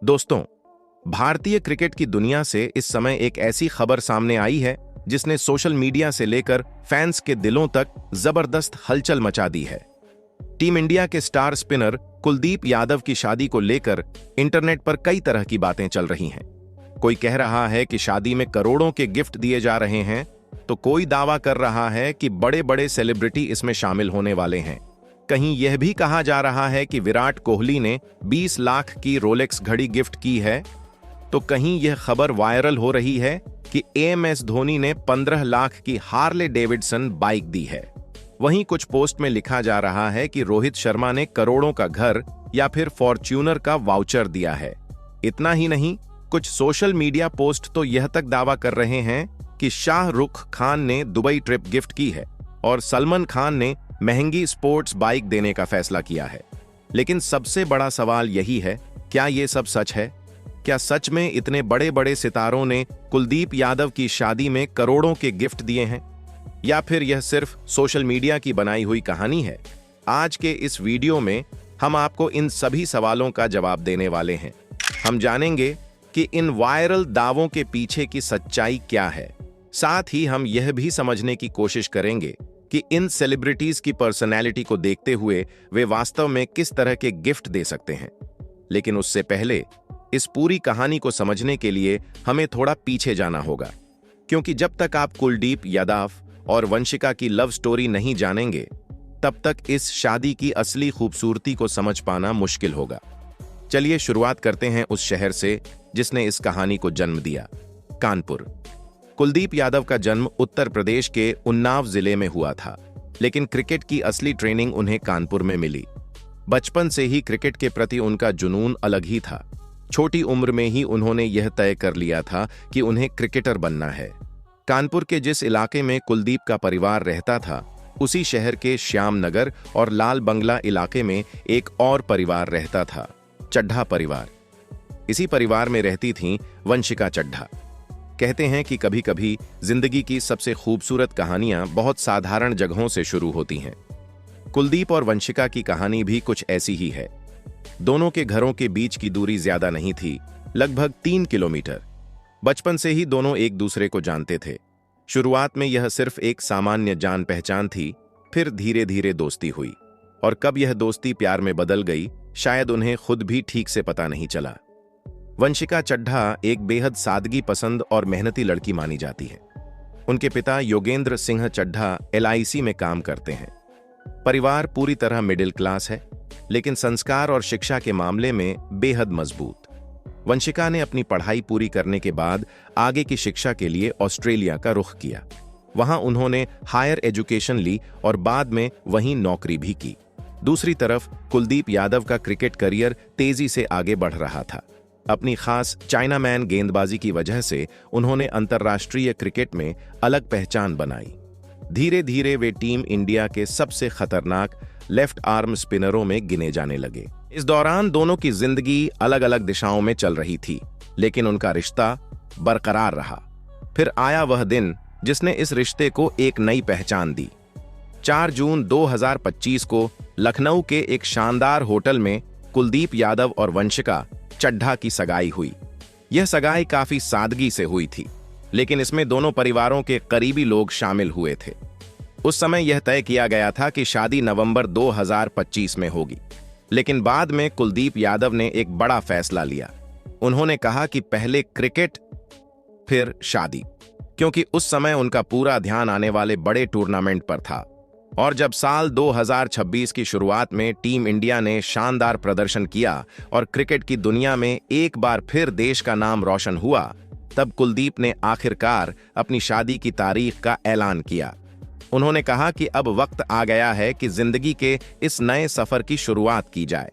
दोस्तों, भारतीय क्रिकेट की दुनिया से इस समय एक ऐसी खबर सामने आई है जिसने सोशल मीडिया से लेकर फैंस के दिलों तक जबरदस्त हलचल मचा दी है। टीम इंडिया के स्टार स्पिनर कुलदीप यादव की शादी को लेकर इंटरनेट पर कई तरह की बातें चल रही हैं। कोई कह रहा है कि शादी में करोड़ों के गिफ्ट दिए जा रहे हैं, तो कोई दावा कर रहा है कि बड़े बड़े सेलिब्रिटी इसमें शामिल होने वाले हैं। कहीं यह भी कहा जा रहा है कि विराट कोहली ने 20 लाख की रोलेक्स घड़ी गिफ्ट की है, तो कहीं यह खबर वायरल हो रही है कि एएमएस धोनी ने 15 लाख की हार्ले डेविडसन बाइक दी है। वहीं कुछ पोस्ट में लिखा जा रहा है कि रोहित शर्मा ने करोड़ों का घर या फिर फॉर्च्यूनर का वाउचर दिया है। इतना ही नहीं, कुछ सोशल मीडिया पोस्ट तो यह तक दावा कर रहे हैं कि शाहरुख खान ने दुबई ट्रिप गिफ्ट की है और सलमान खान ने महंगी स्पोर्ट्स बाइक देने का फैसला किया है। लेकिन सबसे बड़ा सवाल यही है, क्या ये सब सच है? क्या सच में इतने बड़े बड़े सितारों ने कुलदीप यादव की शादी में करोड़ों के गिफ्ट दिए हैं, या फिर यह सिर्फ सोशल मीडिया की बनाई हुई कहानी है? आज के इस वीडियो में हम आपको इन सभी सवालों का जवाब देने वाले हैं। हम जानेंगे कि इन वायरल दावों के पीछे की सच्चाई क्या है। साथ ही हम यह भी समझने की कोशिश करेंगे कि इन सेलिब्रिटीज की पर्सनैलिटी को देखते हुए वे वास्तव में किस तरह के गिफ्ट दे सकते हैं। लेकिन उससे पहले इस पूरी कहानी को समझने के लिए हमें थोड़ा पीछे जाना होगा, क्योंकि जब तक आप कुलदीप यादव और वंशिका की लव स्टोरी नहीं जानेंगे, तब तक इस शादी की असली खूबसूरती को समझ पाना मुश्किल होगा। चलिए शुरुआत करते हैं उस शहर से जिसने इस कहानी को जन्म दिया, कानपुर। कुलदीप यादव का जन्म उत्तर प्रदेश के उन्नाव जिले में हुआ था, लेकिन क्रिकेट की असली ट्रेनिंग उन्हें कानपुर में मिली। बचपन से ही क्रिकेट के प्रति उनका जुनून अलग ही था। छोटी उम्र में ही उन्होंने यह तय कर लिया था कि उन्हें क्रिकेटर बनना है। कानपुर के जिस इलाके में कुलदीप का परिवार रहता था, उसी शहर के श्यामनगर और लाल बंगला इलाके में एक और परिवार रहता था, चड्ढा परिवार। इसी परिवार में रहती थीं वंशिका चड्ढा। कहते हैं कि कभी कभी जिंदगी की सबसे खूबसूरत कहानियां बहुत साधारण जगहों से शुरू होती हैं। कुलदीप और वंशिका की कहानी भी कुछ ऐसी ही है। दोनों के घरों के बीच की दूरी ज्यादा नहीं थी, लगभग 3 किलोमीटर। बचपन से ही दोनों एक दूसरे को जानते थे। शुरुआत में यह सिर्फ एक सामान्य जान पहचान थी, फिर धीरे धीरे दोस्ती हुई, और कब यह दोस्ती प्यार में बदल गई, शायद उन्हें खुद भी ठीक से पता नहीं चला। वंशिका चड्ढा एक बेहद सादगी पसंद और मेहनती लड़की मानी जाती है। उनके पिता योगेंद्र सिंह चड्ढा LIC में काम करते हैं। परिवार पूरी तरह मिडिल क्लास है, लेकिन संस्कार और शिक्षा के मामले में बेहद मजबूत। वंशिका ने अपनी पढ़ाई पूरी करने के बाद आगे की शिक्षा के लिए ऑस्ट्रेलिया का रुख किया। वहां उन्होंने हायर एजुकेशन ली और बाद में वहीं नौकरी भी की। दूसरी तरफ कुलदीप यादव का क्रिकेट करियर तेजी से आगे बढ़ रहा था। अपनी खास चाइनामैन गेंदबाजी की वजह से उन्होंने अंतर्राष्ट्रीय क्रिकेट में अलग पहचान बनाई। धीरे धीरे वे टीम इंडिया के सबसे खतरनाक लेफ्ट आर्म स्पिनरों में गिने जाने लगे। इस दौरान दोनों की जिंदगी अलग अलग दिशाओं में चल रही थी, लेकिन उनका रिश्ता बरकरार रहा। फिर आया वह दिन जिसने इस रिश्ते को एक नई पहचान दी। 4 जून 2025 को लखनऊ के एक शानदार होटल में कुलदीप यादव और वंशिका चड्ढा की सगाई हुई। यह सगाई काफी सादगी से हुई थी, लेकिन इसमें दोनों परिवारों के करीबी लोग शामिल हुए थे। उस समय यह तय किया गया था कि शादी नवंबर 2025 में होगी, लेकिन बाद में कुलदीप यादव ने एक बड़ा फैसला लिया। उन्होंने कहा कि पहले क्रिकेट फिर शादी, क्योंकि उस समय उनका पूरा ध्यान आने वाले बड़े टूर्नामेंट पर था। और जब साल 2026 की शुरुआत में टीम इंडिया ने शानदार प्रदर्शन किया और क्रिकेट की दुनिया में एक बार फिर देश का नाम रोशन हुआ, तब कुलदीप ने आखिरकार अपनी शादी की तारीख का ऐलान किया। उन्होंने कहा कि अब वक्त आ गया है कि जिंदगी के इस नए सफर की शुरुआत की जाए।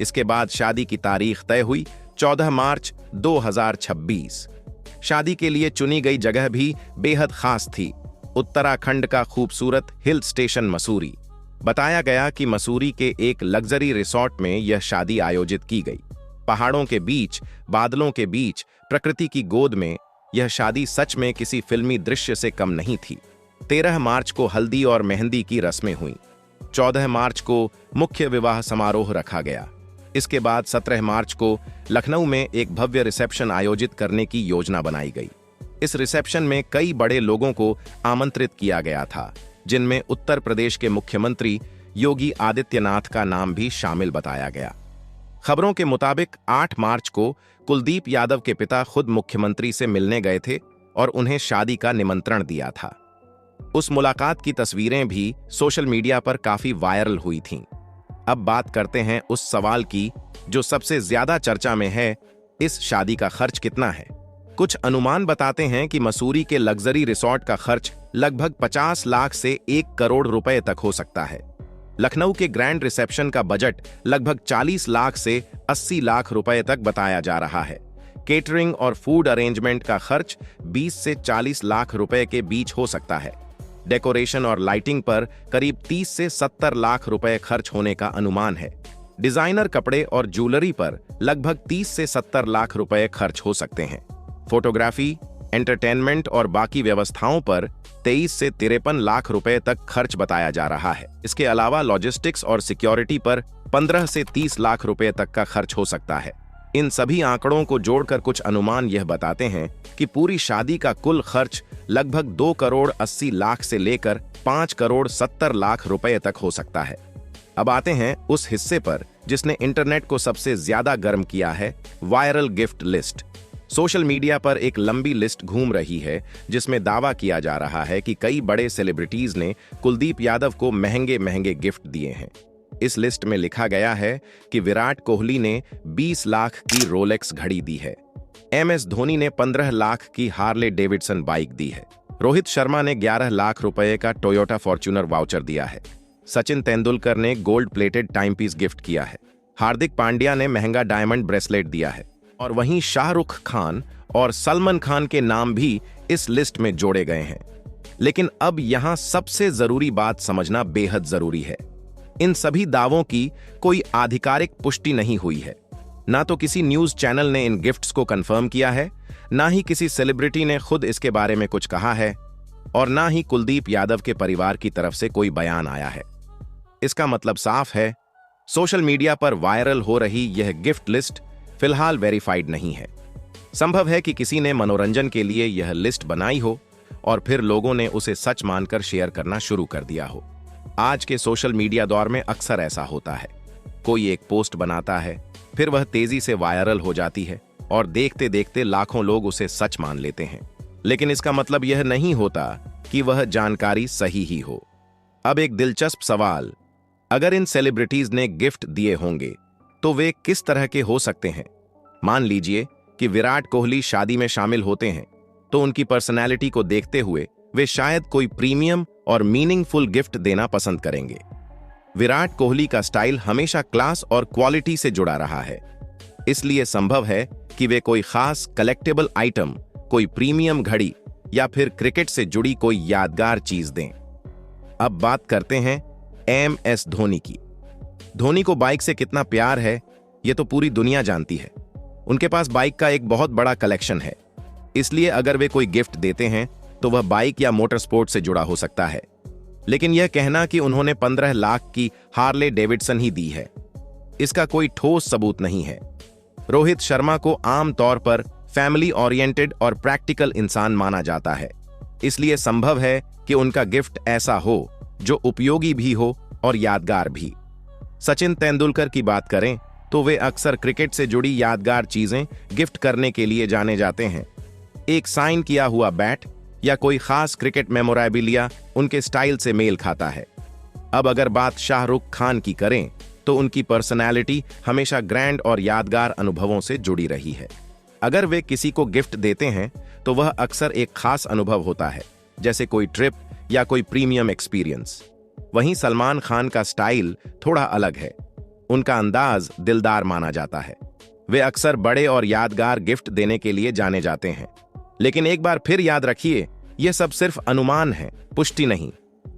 इसके बाद शादी की तारीख तय हुई, 14 मार्च 2026। शादी के लिए चुनी गई जगह भी बेहद खास थी, उत्तराखंड का खूबसूरत हिल स्टेशन मसूरी। बताया गया कि मसूरी के एक लग्जरी रिसोर्ट में यह शादी आयोजित की गई। पहाड़ों के बीच, बादलों के बीच, प्रकृति की गोद में यह शादी सच में किसी फिल्मी दृश्य से कम नहीं थी। 13 मार्च को हल्दी और मेहंदी की रस्में हुईं। 14 मार्च को मुख्य विवाह समारोह रखा गया। इसके बाद 17 मार्च को लखनऊ में एक भव्य रिसेप्शन आयोजित करने की योजना बनाई गई। इस रिसेप्शन में कई बड़े लोगों को आमंत्रित किया गया था, जिनमें उत्तर प्रदेश के मुख्यमंत्री योगी आदित्यनाथ का नाम भी शामिल बताया गया। खबरों के मुताबिक 8 मार्च को कुलदीप यादव के पिता खुद मुख्यमंत्री से मिलने गए थे और उन्हें शादी का निमंत्रण दिया था। उस मुलाकात की तस्वीरें भी सोशल मीडिया पर काफी वायरल हुई थीं। अब बात करते हैं उस सवाल की जो सबसे ज्यादा चर्चा में है, इस शादी का खर्च कितना है। कुछ अनुमान बताते हैं कि मसूरी के लग्जरी रिसॉर्ट का खर्च लगभग 50 लाख से 1 करोड़ रुपए तक हो सकता है। लखनऊ के ग्रैंड रिसेप्शन का बजट लगभग 40 लाख से 80 लाख रुपए तक बताया जा रहा है। केटरिंग और फूड अरेंजमेंट का खर्च 20 से 40 लाख रुपए के बीच हो सकता है। डेकोरेशन और लाइटिंग पर करीब 30 से 70 लाख रुपए खर्च होने का अनुमान है। डिजाइनर कपड़े और ज्वेलरी पर लगभग 30 से 70 लाख रुपए खर्च हो सकते हैं। फोटोग्राफी, एंटरटेनमेंट और बाकी व्यवस्थाओं पर 23 से 53 लाख रुपए तक खर्च बताया जा रहा है। इसके अलावा लॉजिस्टिक्स और सिक्योरिटी पर 15 से 30 लाख रुपए तक का खर्च हो सकता है। इन सभी आंकड़ों को जोड़कर कुछ अनुमान यह बताते हैं कि पूरी शादी का कुल खर्च लगभग 2 करोड़ 80 लाख से लेकर 5 करोड़ 70 लाख रुपए तक हो सकता है। अब आते हैं उस हिस्से पर जिसने इंटरनेट को सबसे ज्यादा गर्म किया है, viral gift list. Social media पर एक लंबी लिस्ट घूम रही है जिसमें दावा किया जा रहा है कि कई बड़े सेलिब्रिटीज ने कुलदीप यादव को महंगे महंगे गिफ्ट दिए हैं। इस लिस्ट में लिखा गया है कि विराट कोहली ने 20 लाख की रोलेक्स घड़ी दी है। MS धोनी ने 15 लाख की हार्ले डेविडसन बाइक दी है। रोहित शर्मा ने 11 लाख रुपए का टोयोटा फॉर्च्यूनर वाउचर दिया है। सचिन तेंदुलकर ने gold plated time piece gift किया है। हार्दिक पांड्या ने महंगा डायमंड ब्रेसलेट दिया है। और वहीं शाहरुख खान और सलमान खान के नाम भी इस लिस्ट में जोड़े गए हैं। लेकिन अब यहां सबसे जरूरी बात समझना बेहद जरूरी है। इन सभी दावों की कोई आधिकारिक पुष्टि नहीं हुई है। ना तो किसी न्यूज चैनल ने इन गिफ्ट्स को कंफर्म किया है, ना ही किसी सेलिब्रिटी ने खुद इसके बारे में कुछ कहा है, और ना ही कुलदीप यादव के परिवार की तरफ से कोई बयान आया है। इसका मतलब साफ है, सोशल मीडिया पर वायरल हो रही यह गिफ्ट लिस्ट फिलहाल वेरीफाइड नहीं है। संभव है कि किसी ने मनोरंजन के लिए यह लिस्ट बनाई हो और फिर लोगों ने उसे सच मानकर शेयर करना शुरू कर दिया हो। आज के सोशल मीडिया दौर में अक्सर ऐसा होता है, कोई एक पोस्ट बनाता है, फिर वह तेजी से वायरल हो जाती है और देखते देखते लाखों लोग उसे सच मान लेते हैं। लेकिन इसका मतलब यह नहीं होता कि वह जानकारी सही ही हो। अब एक दिलचस्प सवाल, अगर इन सेलिब्रिटीज ने गिफ्ट दिए होंगे तो वे किस तरह के हो सकते हैं। मान लीजिए कि विराट कोहली शादी में शामिल होते हैं तो उनकी पर्सनैलिटी को देखते हुए वे शायद कोई प्रीमियम और मीनिंगफुल गिफ्ट देना पसंद करेंगे। विराट कोहली का स्टाइल हमेशा क्लास और क्वालिटी से जुड़ा रहा है, इसलिए संभव है कि वे कोई खास कलेक्टेबल आइटम, कोई प्रीमियम घड़ी या फिर क्रिकेट से जुड़ी कोई यादगार चीज दें। अब बात करते हैं MS धोनी की। धोनी को बाइक से कितना प्यार है ये तो पूरी दुनिया जानती है। उनके पास बाइक का एक बहुत बड़ा कलेक्शन है, इसलिए अगर वे कोई गिफ्ट देते हैं तो वह बाइक या मोटर स्पोर्ट से जुड़ा हो सकता है। लेकिन यह कहना कि उन्होंने 15 लाख की हार्ले डेविडसन ही दी है, इसका कोई ठोस सबूत नहीं है। रोहित शर्मा को आम तौर पर फैमिली ओरिएंटेड और प्रैक्टिकल इंसान माना जाता है, इसलिए संभव है कि उनका गिफ्ट ऐसा हो जो उपयोगी भी हो और यादगार भी। सचिन तेंदुलकर की बात करें तो वे अक्सर क्रिकेट से जुड़ी यादगार चीजें गिफ्ट करने के लिए जाने जाते हैं। एक साइन किया हुआ बैट या कोई खास क्रिकेट मेमोरेबिलिया उनके स्टाइल से मेल खाता है। अब अगर बात शाहरुख खान की करें तो उनकी पर्सनैलिटी हमेशा ग्रैंड और यादगार अनुभवों से जुड़ी रही है। अगर वे किसी को गिफ्ट देते हैं तो वह अक्सर एक खास अनुभव होता है, जैसे कोई ट्रिप या कोई प्रीमियम एक्सपीरियंस। वहीं सलमान खान का स्टाइल थोड़ा अलग है, उनका अंदाज दिलदार माना जाता है। वे अक्सर बड़े और यादगार गिफ्ट देने के लिए जाने जाते हैं। लेकिन एक बार फिर याद रखिए, यह सब सिर्फ अनुमान है, पुष्टि नहीं।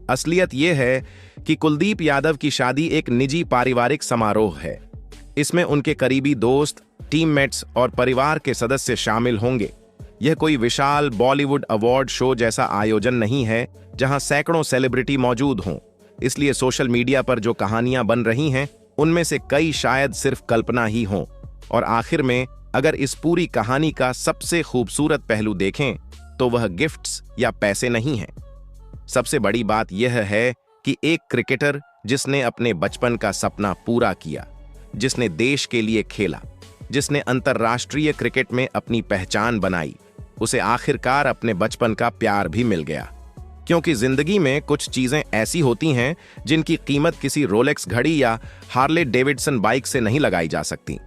असलियत यह है कि कुलदीप यादव की शादी एक निजी पारिवारिक समारोह है। इसमें उनके करीबी दोस्त, टीममेट्स और परिवार के सदस्य शामिल होंगे। यह कोई विशाल बॉलीवुड अवार्ड शो जैसा आयोजन नहीं है जहां सैकड़ों सेलिब्रिटी मौजूद हों। इसलिए सोशल मीडिया पर जो कहानियां बन रही हैं उनमें से कई शायद सिर्फ कल्पना ही हों। और आखिर में अगर इस पूरी कहानी का सबसे खूबसूरत पहलू देखें तो वह गिफ्ट्स या पैसे नहीं हैं। सबसे बड़ी बात यह है कि एक क्रिकेटर जिसने अपने बचपन का सपना पूरा किया, जिसने देश के लिए खेला, जिसने अंतर्राष्ट्रीय क्रिकेट में अपनी पहचान बनाई, उसे आखिरकार अपने बचपन का प्यार भी मिल गया। क्योंकि जिंदगी में कुछ चीजें ऐसी होती हैं जिनकी कीमत किसी रोलेक्स घड़ी या हार्ले डेविडसन बाइक से नहीं लगाई जा सकती।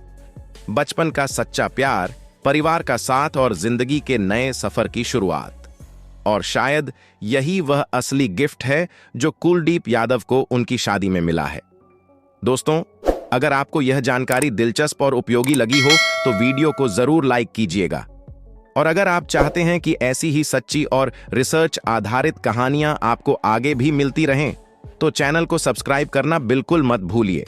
बचपन का सच्चा प्यार, परिवार का साथ और जिंदगी के नए सफर की शुरुआत। और शायद यही वह असली गिफ्ट है जो कुलदीप यादव को उनकी शादी में मिला है। दोस्तों, अगर आपको यह जानकारी दिलचस्प और उपयोगी लगी हो तो वीडियो को जरूर लाइक कीजिएगा। और अगर आप चाहते हैं कि ऐसी ही सच्ची और रिसर्च आधारित कहानियां आपको आगे भी मिलती रहें तो चैनल को सब्सक्राइब करना बिल्कुल मत भूलिए।